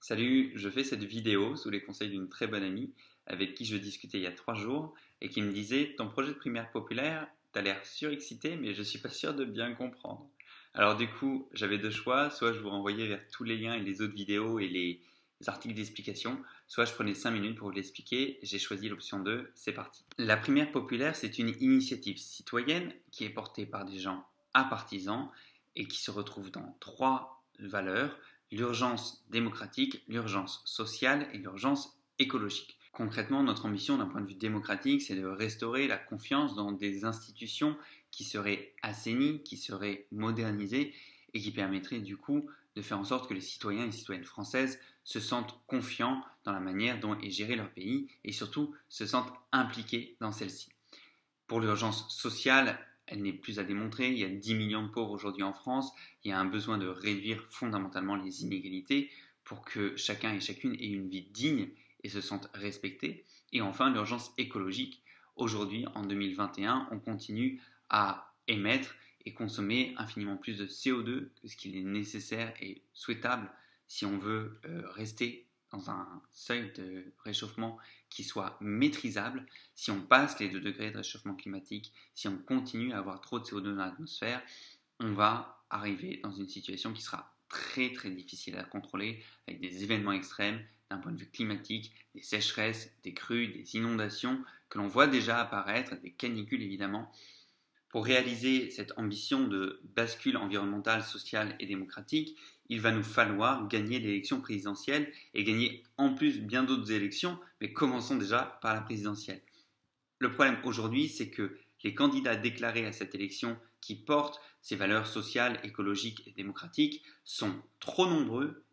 Salut, je fais cette vidéo sous les conseils d'une très bonne amie avec qui je discutais il y a 3 jours et qui me disait: ton projet de primaire populaire, t'as l'air surexcité, mais je suis pas sûr de bien comprendre. Alors du coup, j'avais deux choix: soit je vous renvoyais vers tous les liens et les autres vidéos et les articles d'explication, soit je prenais 5 minutes pour vous l'expliquer. J'ai choisi l'option 2, c'est parti. La primaire populaire, c'est une initiative citoyenne qui est portée par des gens apartisans et qui se retrouve dans trois valeurs: l'urgence démocratique, l'urgence sociale et l'urgence écologique. Concrètement, notre ambition d'un point de vue démocratique, c'est de restaurer la confiance dans des institutions qui seraient assainies, qui seraient modernisées et qui permettraient du coup de faire en sorte que les citoyens et les citoyennes françaises se sentent confiants dans la manière dont est géré leur pays et surtout se sentent impliqués dans celle-ci. Pour l'urgence sociale, elle n'est plus à démontrer. Il y a 10 millions de pauvres aujourd'hui en France. Il y a un besoin de réduire fondamentalement les inégalités pour que chacun et chacune ait une vie digne et se sente respecté. Et enfin, l'urgence écologique. Aujourd'hui, en 2021, on continue à émettre et consommer infiniment plus de CO2 que ce qu'il est nécessaire et souhaitable si on veut rester dans un seuil de réchauffement qui soit maîtrisable. Si on passe les 2 degrés de réchauffement climatique, si on continue à avoir trop de CO2 dans l'atmosphère, on va arriver dans une situation qui sera très très difficile à contrôler, avec des événements extrêmes d'un point de vue climatique, des sécheresses, des crues, des inondations que l'on voit déjà apparaître, des canicules évidemment. Pour réaliser cette ambition de bascule environnementale, sociale et démocratique, il va nous falloir gagner l'élection présidentielle et gagner en plus bien d'autres élections, mais commençons déjà par la présidentielle. Le problème aujourd'hui, c'est que les candidats déclarés à cette élection qui portent ces valeurs sociales, écologiques et démocratiques sont trop nombreux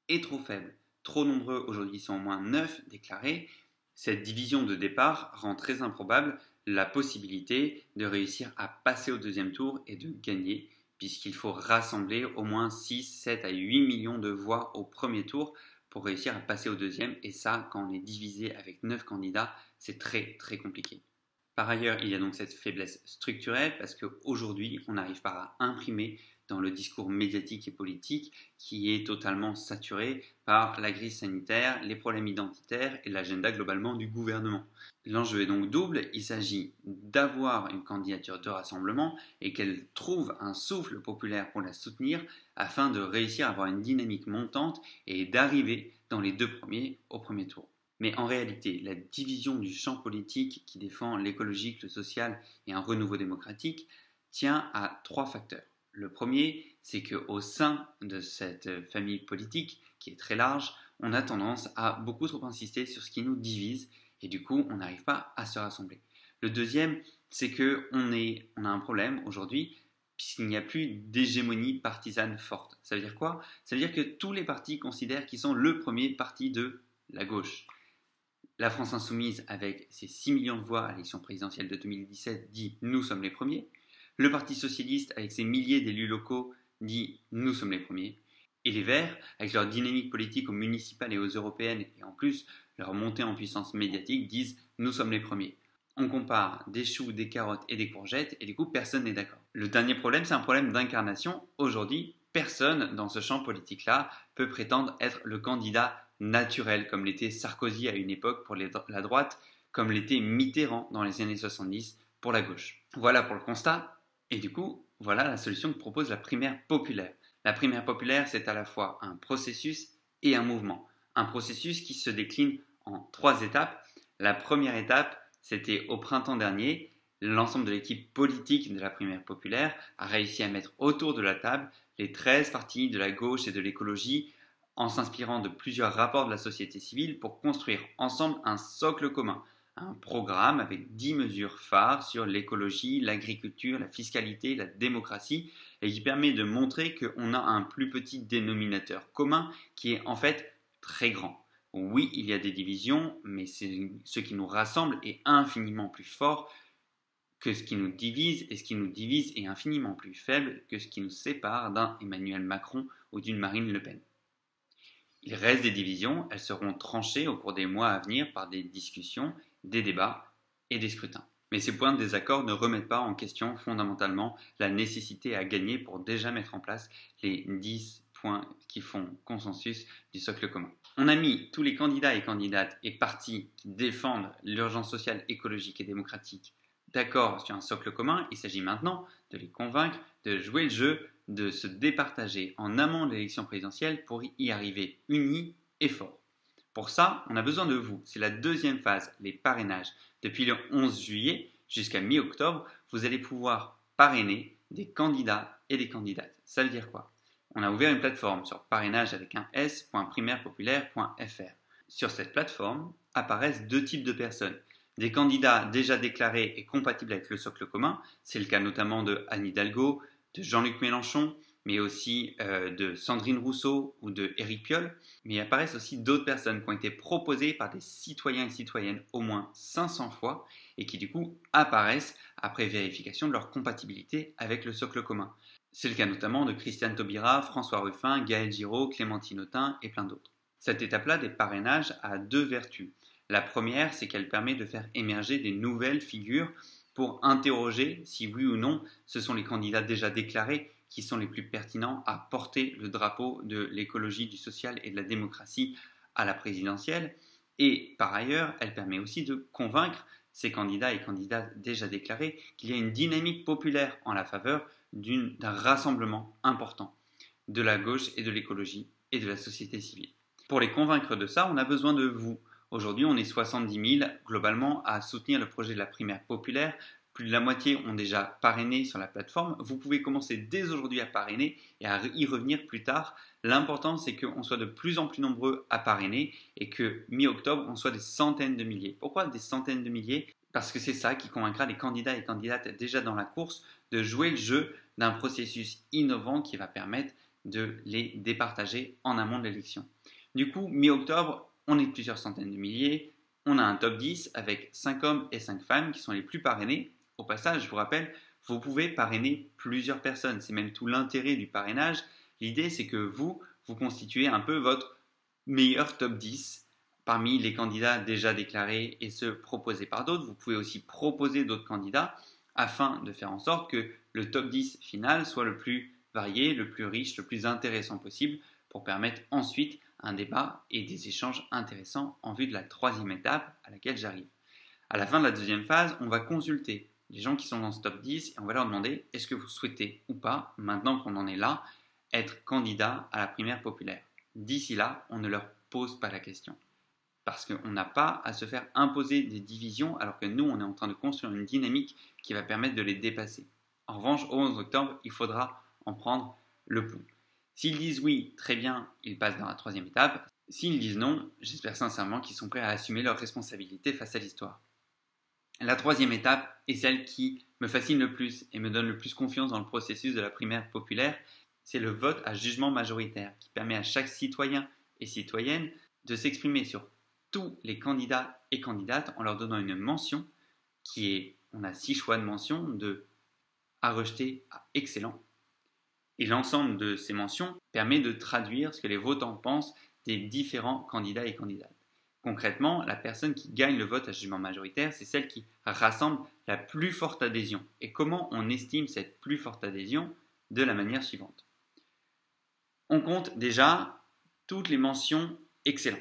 et trop faibles. Trop nombreux, aujourd'hui, ils sont au moins 9 déclarés. Cette division de départ rend très improbable la possibilité de réussir à passer au deuxième tour et de gagner, puisqu'il faut rassembler au moins 6, 7 à 8 millions de voix au premier tour pour réussir à passer au deuxième. Et ça, quand on est divisé avec 9 candidats, c'est très très compliqué. Par ailleurs, il y a donc cette faiblesse structurelle parce qu'aujourd'hui, on n'arrive pas à imprimer dans le discours médiatique et politique qui est totalement saturé par la crise sanitaire, les problèmes identitaires et l'agenda globalement du gouvernement. L'enjeu est donc double: il s'agit d'avoir une candidature de rassemblement et qu'elle trouve un souffle populaire pour la soutenir afin de réussir à avoir une dynamique montante et d'arriver dans les 2 premiers au premier tour. Mais en réalité, la division du champ politique qui défend l'écologique, le social et un renouveau démocratique tient à 3 facteurs. Le premier, c'est qu'au sein de cette famille politique, qui est très large, on a tendance à beaucoup trop insister sur ce qui nous divise et du coup, on n'arrive pas à se rassembler. Le deuxième, c'est qu'on a un problème aujourd'hui puisqu'il n'y a plus d'hégémonie partisane forte. Ça veut dire quoi? Ça veut dire que tous les partis considèrent qu'ils sont le premier parti de la gauche. La France Insoumise, avec ses 6 millions de voix à l'élection présidentielle de 2017, dit: nous sommes les premiers. Le Parti Socialiste, avec ses milliers d'élus locaux, dit: nous sommes les premiers. Et les Verts, avec leur dynamique politique aux municipales et aux européennes, et en plus leur montée en puissance médiatique, disent: nous sommes les premiers. On compare des choux, des carottes et des courgettes, et du coup personne n'est d'accord. Le dernier problème, c'est un problème d'incarnation. Aujourd'hui, personne dans ce champ politique-là peut prétendre être le candidat naturel, comme l'était Sarkozy à une époque pour la droite, comme l'était Mitterrand dans les années 70 pour la gauche. Voilà pour le constat, et du coup, voilà la solution que propose la primaire populaire. La primaire populaire, c'est à la fois un processus et un mouvement. Un processus qui se décline en 3 étapes. La première étape, c'était au printemps dernier. L'ensemble de l'équipe politique de la primaire populaire a réussi à mettre autour de la table les 13 partis de la gauche et de l'écologie en s'inspirant de plusieurs rapports de la société civile pour construire ensemble un socle commun, un programme avec 10 mesures phares sur l'écologie, l'agriculture, la fiscalité, la démocratie, et qui permet de montrer qu'on a un plus petit dénominateur commun qui est en fait très grand. Oui, il y a des divisions, mais ce qui nous rassemble est infiniment plus fort que ce qui nous divise, et ce qui nous divise est infiniment plus faible que ce qui nous sépare d'un Emmanuel Macron ou d'une Marine Le Pen. Il reste des divisions, elles seront tranchées au cours des mois à venir par des discussions, des débats et des scrutins. Mais ces points de désaccord ne remettent pas en question fondamentalement la nécessité à gagner pour déjà mettre en place les 10 points qui font consensus du socle commun. On a mis tous les candidats et candidates et partis qui défendent l'urgence sociale, écologique et démocratique d'accord sur un socle commun. Il s'agit maintenant de les convaincre de jouer le jeu, de se départager en amont de l'élection présidentielle pour y arriver unis et forts. Pour ça, on a besoin de vous. C'est la deuxième phase, les parrainages. Depuis le 11 juillet jusqu'à mi-octobre, vous allez pouvoir parrainer des candidats et des candidates. Ça veut dire quoi? On a ouvert une plateforme sur parrainage avec un s.primairepopulaire.fr. Sur cette plateforme apparaissent deux types de personnes. Des candidats déjà déclarés et compatibles avec le socle commun, c'est le cas notamment de Anne Hidalgo, de Jean-Luc Mélenchon, mais aussi de Sandrine Rousseau ou de Éric Piolle. Mais il apparaissent aussi d'autres personnes qui ont été proposées par des citoyens et citoyennes au moins 500 fois et qui du coup apparaissent après vérification de leur compatibilité avec le socle commun. C'est le cas notamment de Christiane Taubira, François Ruffin, Gaël Giraud, Clémentine Autain et plein d'autres. Cette étape-là des parrainages a deux vertus. La première, c'est qu'elle permet de faire émerger des nouvelles figures pour interroger si oui ou non ce sont les candidats déjà déclarés qui sont les plus pertinents à porter le drapeau de l'écologie, du social et de la démocratie à la présidentielle. Et par ailleurs, elle permet aussi de convaincre ces candidats et candidates déjà déclarés qu'il y a une dynamique populaire en la faveur d'un rassemblement important de la gauche et de l'écologie et de la société civile. Pour les convaincre de ça, on a besoin de vous. Aujourd'hui, on est 70 000 globalement à soutenir le projet de la primaire populaire. Plus de la moitié ont déjà parrainé sur la plateforme. Vous pouvez commencer dès aujourd'hui à parrainer et à y revenir plus tard. L'important, c'est qu'on soit de plus en plus nombreux à parrainer et que mi-octobre, on soit des centaines de milliers. Pourquoi des centaines de milliers? Parce que c'est ça qui convaincra les candidats et candidates déjà dans la course de jouer le jeu d'un processus innovant qui va permettre de les départager en amont de l'élection. Du coup, mi-octobre, on est plusieurs centaines de milliers. On a un top 10 avec 5 hommes et 5 femmes qui sont les plus parrainés. Au passage, je vous rappelle, vous pouvez parrainer plusieurs personnes. C'est même tout l'intérêt du parrainage. L'idée, c'est que vous constituez un peu votre meilleur top 10 parmi les candidats déjà déclarés et ceux proposés par d'autres. Vous pouvez aussi proposer d'autres candidats afin de faire en sorte que le top 10 final soit le plus varié, le plus riche, le plus intéressant possible pour permettre ensuite un débat et des échanges intéressants en vue de la troisième étape à laquelle j'arrive. À la fin de la deuxième phase, on va consulter les gens qui sont dans ce top 10 et on va leur demander est-ce que vous souhaitez ou pas, maintenant qu'on en est là, être candidat à la primaire populaire. D'ici là, on ne leur pose pas la question. Parce qu'on n'a pas à se faire imposer des divisions alors que nous, on est en train de construire une dynamique qui va permettre de les dépasser. En revanche, au 11 octobre, il faudra en prendre le pouls. S'ils disent oui, très bien, ils passent dans la troisième étape. S'ils disent non, j'espère sincèrement qu'ils sont prêts à assumer leurs responsabilités face à l'histoire. La troisième étape est celle qui me fascine le plus et me donne le plus confiance dans le processus de la primaire populaire. C'est le vote à jugement majoritaire qui permet à chaque citoyen et citoyenne de s'exprimer sur tous les candidats et candidates en leur donnant une mention qui est, on a 6 choix de mention, de à rejeter à excellent. Et l'ensemble de ces mentions permet de traduire ce que les votants pensent des différents candidats et candidates. Concrètement, la personne qui gagne le vote à jugement majoritaire, c'est celle qui rassemble la plus forte adhésion. Et comment on estime cette plus forte adhésion? De la manière suivante. On compte déjà toutes les mentions excellent.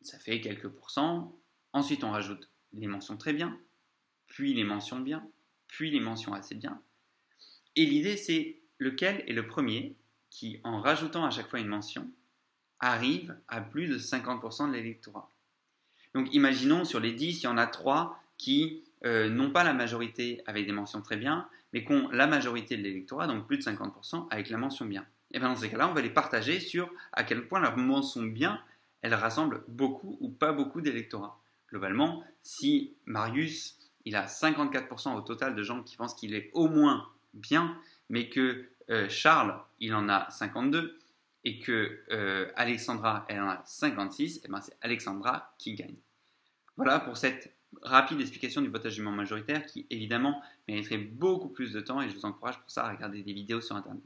Ça fait quelques pourcents. Ensuite, on rajoute les mentions très bien, puis les mentions bien, puis les mentions assez bien. Et l'idée, c'est lequel est le premier qui, en rajoutant à chaque fois une mention, arrive à plus de 50% de l'électorat. Donc imaginons sur les 10, il y en a 3 qui n'ont pas la majorité avec des mentions très bien, mais qui ont la majorité de l'électorat, donc plus de 50% avec la mention bien. Et bien dans ces cas-là, on va les partager sur à quel point leur mention bien, elle rassemble beaucoup ou pas beaucoup d'électorat. Globalement, si Marius, il a 54% au total de gens qui pensent qu'il est au moins bien, mais que Charles, il en a 52, et que Alexandra, elle en a 56, et ben c'est Alexandra qui gagne. Voilà pour cette rapide explication du vote à jugement majoritaire qui, évidemment, mériterait beaucoup plus de temps, et je vous encourage pour ça à regarder des vidéos sur Internet.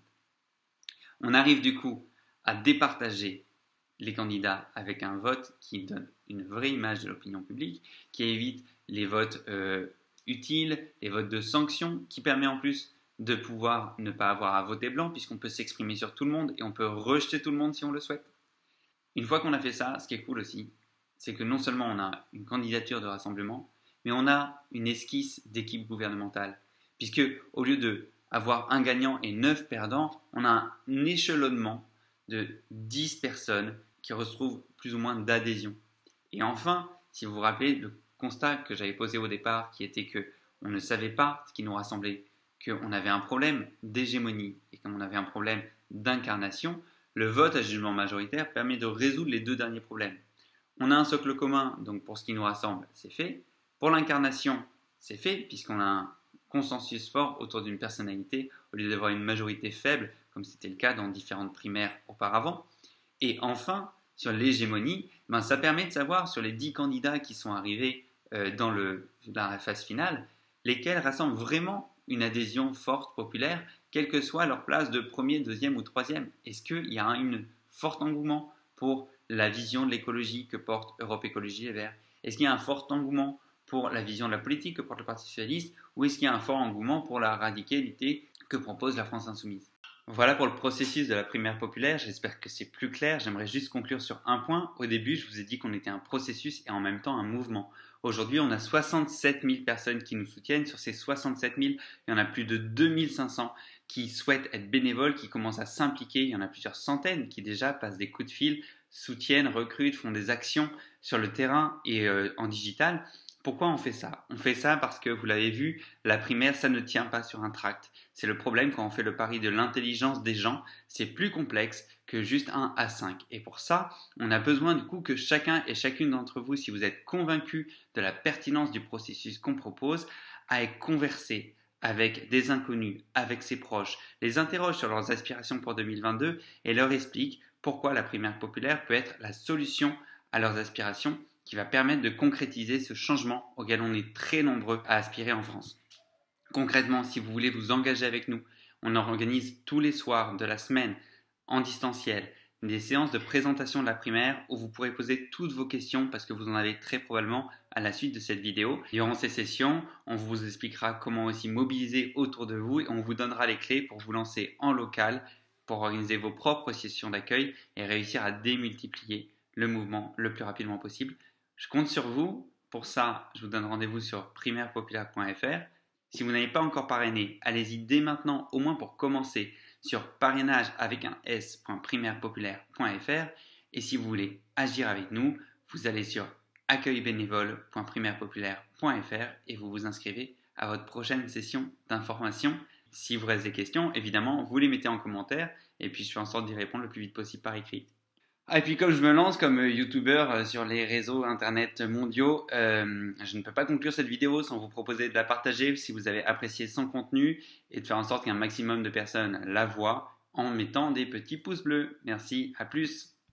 On arrive du coup à départager les candidats avec un vote qui donne une vraie image de l'opinion publique, qui évite les votes utiles, les votes de sanctions, qui permet en plus de pouvoir ne pas avoir à voter blanc puisqu'on peut s'exprimer sur tout le monde et on peut rejeter tout le monde si on le souhaite. Une fois qu'on a fait ça, ce qui est cool aussi, c'est que non seulement on a une candidature de rassemblement, mais on a une esquisse d'équipe gouvernementale. Puisque au lieu d'avoir un gagnant et 9 perdants, on a un échelonnement de 10 personnes qui retrouvent plus ou moins d'adhésion. Et enfin, si vous vous rappelez, le constat que j'avais posé au départ, qui était qu'on ne savait pas ce qui nous rassemblait, qu'on avait un problème d'hégémonie et qu'on avait un problème d'incarnation, le vote à jugement majoritaire permet de résoudre les deux derniers problèmes. On a un socle commun, donc pour ce qui nous rassemble, c'est fait. Pour l'incarnation, c'est fait, puisqu'on a un consensus fort autour d'une personnalité, au lieu d'avoir une majorité faible, comme c'était le cas dans différentes primaires auparavant. Et enfin, sur l'hégémonie, ça permet de savoir sur les 10 candidats qui sont arrivés dans la phase finale, lesquels rassemblent vraiment une adhésion forte, populaire, quelle que soit leur place de premier, deuxième ou troisième. Est-ce qu'il y a un fort engouement pour la vision de l'écologie que porte Europe Écologie Les Verts? Est-ce qu'il y a un fort engouement pour la vision de la politique que porte le Parti Socialiste? Ou est-ce qu'il y a un fort engouement pour la radicalité que propose la France Insoumise? Voilà pour le processus de la primaire populaire, j'espère que c'est plus clair. J'aimerais juste conclure sur un point. Au début, je vous ai dit qu'on était un processus et en même temps un mouvement. Aujourd'hui, on a 67 000 personnes qui nous soutiennent. Sur ces 67 000, il y en a plus de 2 500 qui souhaitent être bénévoles, qui commencent à s'impliquer. Il y en a plusieurs centaines qui déjà passent des coups de fil, soutiennent, recrutent, font des actions sur le terrain et en digital. Pourquoi on fait ça? On fait ça parce que, vous l'avez vu, la primaire, ça ne tient pas sur un tract. C'est le problème quand on fait le pari de l'intelligence des gens. C'est plus complexe que juste un A5. Et pour ça, on a besoin du coup que chacun et chacune d'entre vous, si vous êtes convaincus de la pertinence du processus qu'on propose, aille converser avec des inconnus, avec ses proches, les interroge sur leurs aspirations pour 2022 et leur explique pourquoi la primaire populaire peut être la solution à leurs aspirations qui va permettre de concrétiser ce changement auquel on est très nombreux à aspirer en France. Concrètement, si vous voulez vous engager avec nous, on organise tous les soirs de la semaine en distanciel des séances de présentation de la primaire où vous pourrez poser toutes vos questions parce que vous en avez très probablement à la suite de cette vidéo. Durant ces sessions, on vous expliquera comment aussi mobiliser autour de vous et on vous donnera les clés pour vous lancer en local, pour organiser vos propres sessions d'accueil et réussir à démultiplier le mouvement le plus rapidement possible. Je compte sur vous. Pour ça, je vous donne rendez-vous sur primairepopulaire.fr. Si vous n'avez pas encore parrainé, allez-y dès maintenant, au moins pour commencer, sur parrainage avec un s.primairepopulaire.fr. Et si vous voulez agir avec nous, vous allez sur accueilbénévole.primairepopulaire.fr et vous vous inscrivez à votre prochaine session d'information. Si vous reste des questions, évidemment, vous les mettez en commentaire et puis je fais en sorte d'y répondre le plus vite possible par écrit. Ah, et puis comme je me lance comme youtubeur sur les réseaux internet mondiaux, je ne peux pas conclure cette vidéo sans vous proposer de la partager si vous avez apprécié son contenu et de faire en sorte qu'un maximum de personnes la voient en mettant des petits pouces bleus. Merci, à plus.